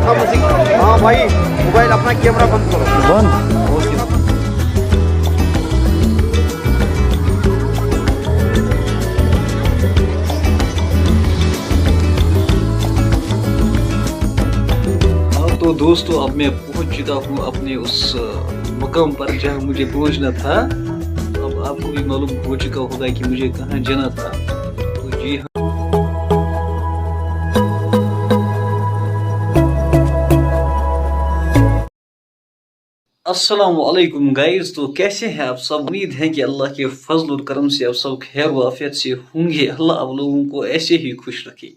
हाँ भाई, मोबाइल अपना कैमरा बंद करो। बंद। तो दोस्तों अब मैं पहुंच चुका हूं अपने उस मकाम पर जहां मुझे पहुंचना था। अब आपको भी मालूम हो चुका होगा कि मुझे कहां जाना था। तो जी हाँ, अस्सलाम वालेकुम गाइस। तो कैसे हैं आप सब? उम्मीद है कि अल्लाह के फजल और करम से आप सब खैर वाफियत से होंगे। अल्लाह आप लोगों को ऐसे ही खुश रखे।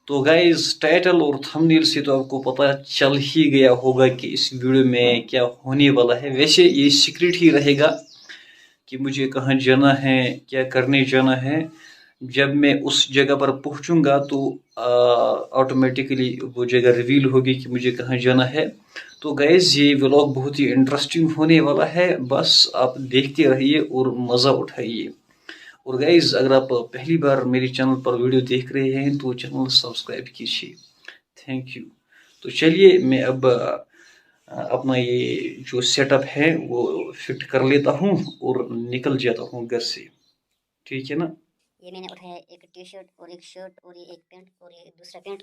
तो गाइस, टाइटल और थंबनेल से तो आपको पता चल ही गया होगा कि इस वीडियो में क्या होने वाला है। वैसे ये सीक्रेट ही रहेगा कि मुझे कहाँ जाना है, क्या करने जाना है। जब मैं उस जगह पर पहुंचूंगा तो ऑटोमेटिकली वो जगह रिवील होगी कि मुझे कहाँ जाना है। तो गाइस, ये व्लॉग बहुत ही इंटरेस्टिंग होने वाला है। बस आप देखते रहिए और मज़ा उठाइए। और गाइस, अगर आप पहली बार मेरे चैनल पर वीडियो देख रहे हैं तो चैनल सब्सक्राइब कीजिए। Thank you. तो चलिए मैं अब अपना ये जो सेटअप है वो फिट कर लेता हूँ और निकल जाता हूँ घर से। ठीक है ना? ये मैंने उठाया एक टी शर्ट और एक शर्ट और ये एक पैंट और ये दूसरा पैंट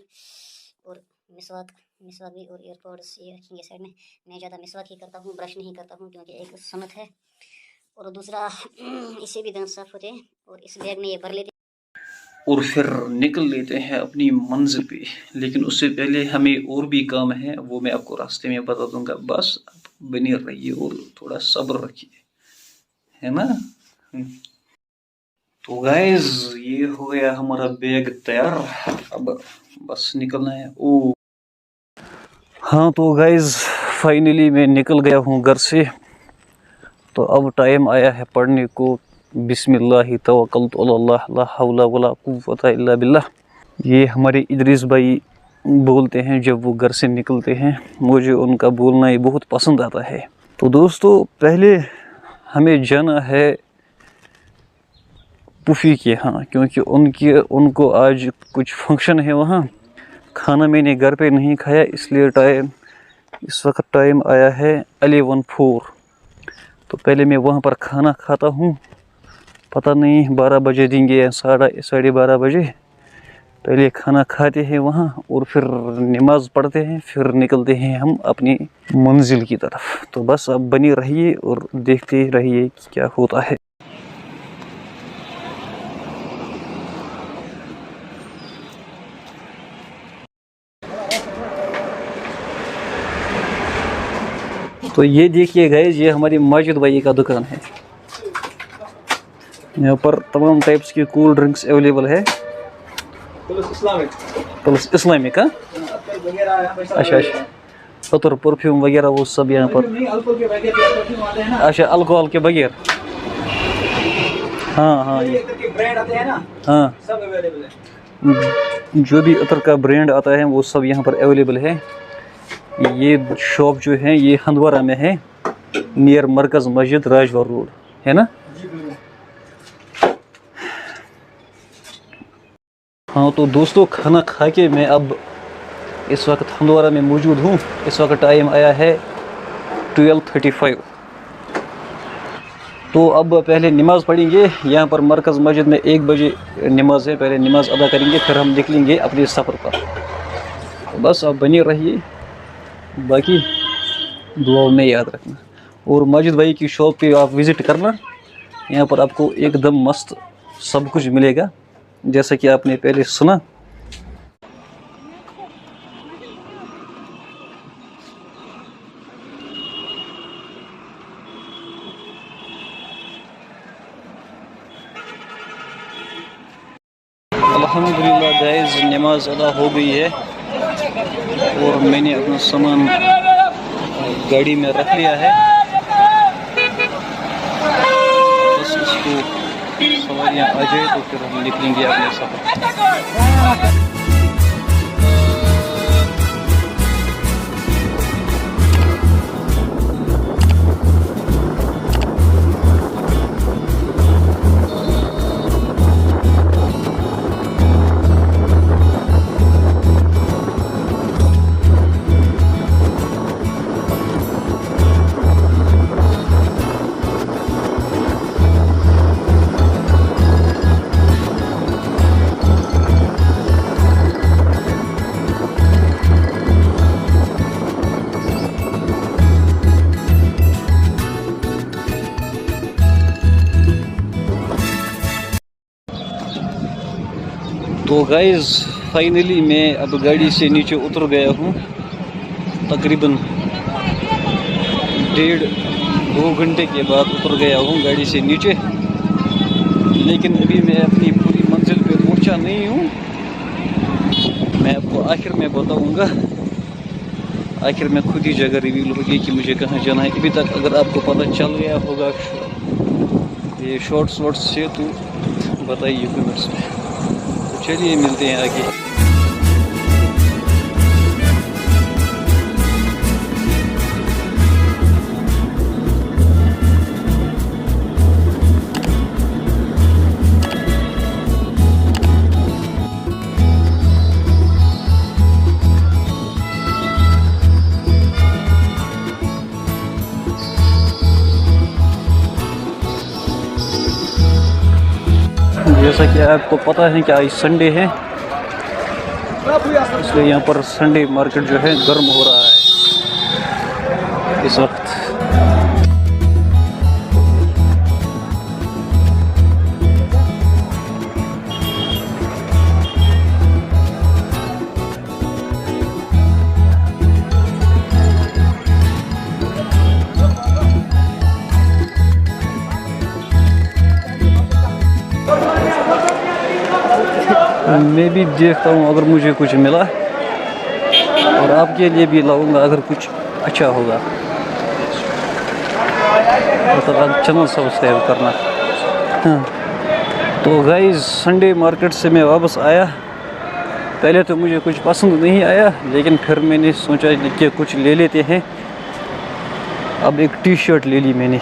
और मिसवाक भी और एयरपोर्ट्स ये रखेंगे साइड में। मैं ज़्यादा मिसवाक ही करता हूँ, ब्रश नहीं करता हूँ क्योंकि एक सुन्नत है और दूसरा इससे भी दांत साफ होते हैं। और इस बैग में ये भर लेते और फिर निकल लेते हैं अपनी मंजिल पे। लेकिन उससे पहले हमें और भी काम है, वो मैं आपको रास्ते में बता दूंगा। बस आप बने रहिए और थोड़ा सब्र रखिए, है ना? तो गाइस, ये हो गया हमारा बैग तैयार। अब बस निकलना है। ओ हाँ, तो गाइस फाइनली मैं निकल गया हूँ घर से। तो अब टाइम आया है पढ़ने को। बिस्मिल्लाहि तवक्कलतु अलल्लाह ला हौला वला कुव्वता इल्ला बिल्लाह। ये हमारे इदरीस भाई बोलते हैं जब वो घर से निकलते हैं। मुझे उनका बोलना ही बहुत पसंद आता है। तो दोस्तों, पहले हमें जाना है पुफी के यहाँ, क्योंकि उनको आज कुछ फंक्शन है वहाँ। खाना मैंने घर पे नहीं खाया, इसलिए इस वक्त टाइम आया है 11:04। तो पहले मैं वहाँ पर खाना खाता हूँ। पता नहीं 12 बजे देंगे या 12:30 बजे। पहले खाना खाते हैं वहाँ और फिर नमाज पढ़ते हैं, फिर निकलते हैं हम अपनी मंजिल की तरफ। तो बस आप बने रहिए और देखते रहिए कि क्या होता है। तो ये देखिए गाइस, ये हमारी माजिद भाई का दुकान है। यहाँ पर तमाम टाइप्स की कोल्ड ड्रिंक्स अवेलेबल है। प्लस इस्लामिक का अच्छा अतर परफ्यूम वगैरह वो सब यहाँ पर। अच्छा, अल्कोहल के बगैर। हाँ हाँ, ये ब्रांड आते हैं ना, हाँ सब अवेलेबल है। जो भी अतर का ब्रांड आता है वो सब यहाँ पर अवेलेबल है। ये शॉप जो है ये हंदवारा में है, नियर मरकज मस्जिद राजवार रोड, है ना? हाँ, तो दोस्तों खाना खा के मैं अब इस वक्त हंदवारा में मौजूद हूँ। इस वक्त टाइम आया है 12:35। तो अब पहले नमाज़ पढ़ेंगे यहाँ पर मरकज़ मस्जिद में। 1 बजे नमाज है, पहले नमाज अदा करेंगे, फिर हम निकलेंगे अपने सफ़र पर। तो बस आप बने रहिए, बाकी दुआ में याद रखना। और माजिद भाई की शॉप पे आप विज़िट करना, यहाँ पर आपको एकदम मस्त सब कुछ मिलेगा जैसा कि आपने पहले सुना। अल्हम्दुलिल्लाह गाइस, नमाज अदा हो गई है और मैंने अपना सामान गाड़ी में रख लिया है। बस इसको सवारियाँ आ जाए तो फिर हम निकलेंगे अपने सफर। तो गाइस फाइनली मैं अब गाड़ी से नीचे उतर गया हूँ। तकरीबन 1.5-2 घंटे के बाद उतर गया हूँ गाड़ी से नीचे, लेकिन अभी मैं अपनी पूरी मंजिल पे पहुँचा नहीं हूँ। मैं आपको आखिर में बताऊँगा, आखिर में खुद ही जगह रिवील होगी कि मुझे कहाँ जाना है। अभी तक अगर आपको पता चल गया होगा ये शॉर्ट्स से, तो बताइए कमेंट्स में। तो चलिए मिलते हैं आगे। जैसा कि आपको पता है कि आज संडे है, इसलिए यहाँ पर संडे मार्केट जो है गर्म हो रहा है इस वक्त। मैं भी देखता हूँ अगर मुझे कुछ मिला, और आपके लिए भी लाऊंगा अगर कुछ अच्छा होगा। मतलब आप चैनल सब्सक्राइब करना। हाँ। तो गाइस संडे मार्केट से मैं वापस आया। पहले तो मुझे कुछ पसंद नहीं आया, लेकिन फिर मैंने सोचा कि कुछ ले लेते हैं। अब एक टी शर्ट ले ली मैंने।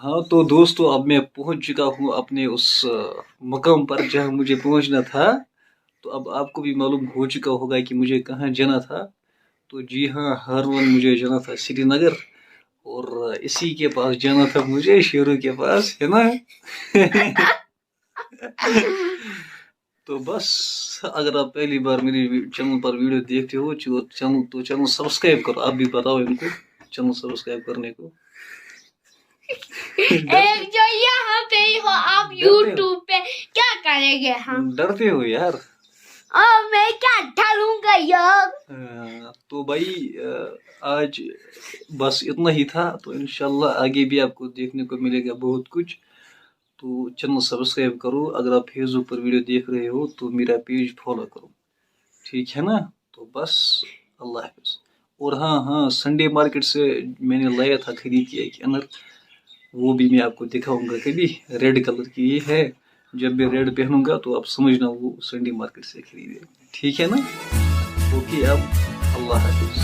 हाँ तो दोस्तों, अब मैं पहुंच चुका हूँ अपने उस मकाम पर जहाँ मुझे पहुंचना था। तो अब आपको भी मालूम हो चुका होगा कि मुझे कहाँ जाना था। तो जी हाँ, हर वन मुझे जाना था श्रीनगर, और इसी के पास जाना था मुझे, शेरों के पास, है ना। तो बस अगर आप पहली बार मेरे चैनल पर वीडियो देखते हो चैनल सब्सक्राइब करो। आप भी बताओ इनको चैनल सब्सक्राइब करने को। एक जो यहाँ पे ही हो आप YouTube पे, क्या करेंगे हम? डरते हो यार? मैं क्या डरूंगा यार। तो भाई आज बस इतना ही था। तो इंशाल्लाह आगे भी आपको देखने को मिलेगा बहुत कुछ। तो चैनल सब्सक्राइब करो। अगर आप फेसबुक पर वीडियो देख रहे हो तो मेरा पेज फॉलो करो, ठीक है ना। तो बस अल्लाह हाफिज़। और हाँ, संडे मार्केट से मैंने लाया था खरीद के एक इनर, वो भी मैं आपको दिखाऊंगा कभी। रेड कलर की ये है, जब मैं रेड पहनूंगा तो आप समझना वो संडे मार्केट से खरीदे, ठीक है ना। ओके, अब अल्लाह हाफिज़।